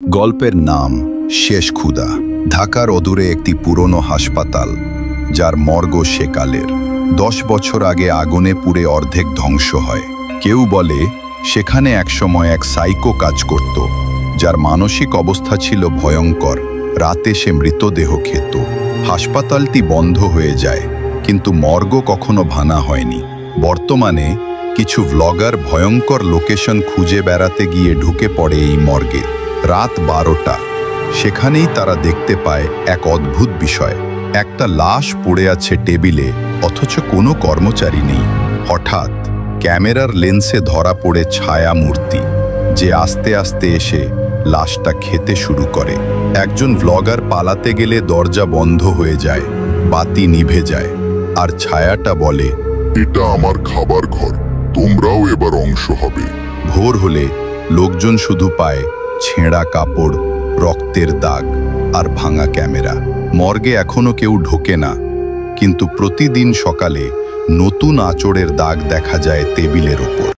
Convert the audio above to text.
গল্পের নাম শেষ ক্ষুধা। ঢাকার অদূরে একটি পুরনো হাসপাতাল, যার মর্গ সেকালের। 10 বছর আগে আগুনে পুড়ে অর্ধেক ধ্বংস হয়। কেউ বলে সেখানে একসময় এক সাইকো কাজ করত, যার মানসিক অবস্থা ছিল ভয়ঙ্কর। রাতে সে মৃতদেহ খেত। হাসপাতালটি বন্ধ হয়ে যায়, কিন্তু মর্গ কখনো ভাঙা হয়নি। বর্তমানে কিছু ভ্লগার ভয়ঙ্কর লোকেশন খুঁজে বেড়াতে গিয়ে ঢুকে পড়ে এই মর্গে। রাত 12টা। সেখানেই তারা দেখতে পায় এক অদ্ভুত বিষয়। একটা লাশ পড়ে আছে টেবিলে, অথচ কোনো কর্মচারী নেই। হঠাৎ ক্যামেরার লেন্সে ধরা পড়ে ছায়া মূর্তি, যে আস্তে আস্তে এসে লাশটা খেতে শুরু করে। একজন ভ্লগার পালাতে গেলে দরজা বন্ধ হয়ে যায়, বাতি নিভে যায়, আর ছায়াটা বলে, এটা আমার খাবার ঘর, তোমরাও এবার অংশ হবে। ভোর হলে লোকজন শুধু পায় ছেঁড়া কাপড়, রক্তের দাগ আর ভাঙা ক্যামেরা। মর্গে এখনো কেউ ঢোকে না, কিন্তু প্রতিদিন সকালে নতুন আঁচড়ের দাগ দেখা যায় টেবিলের ওপর।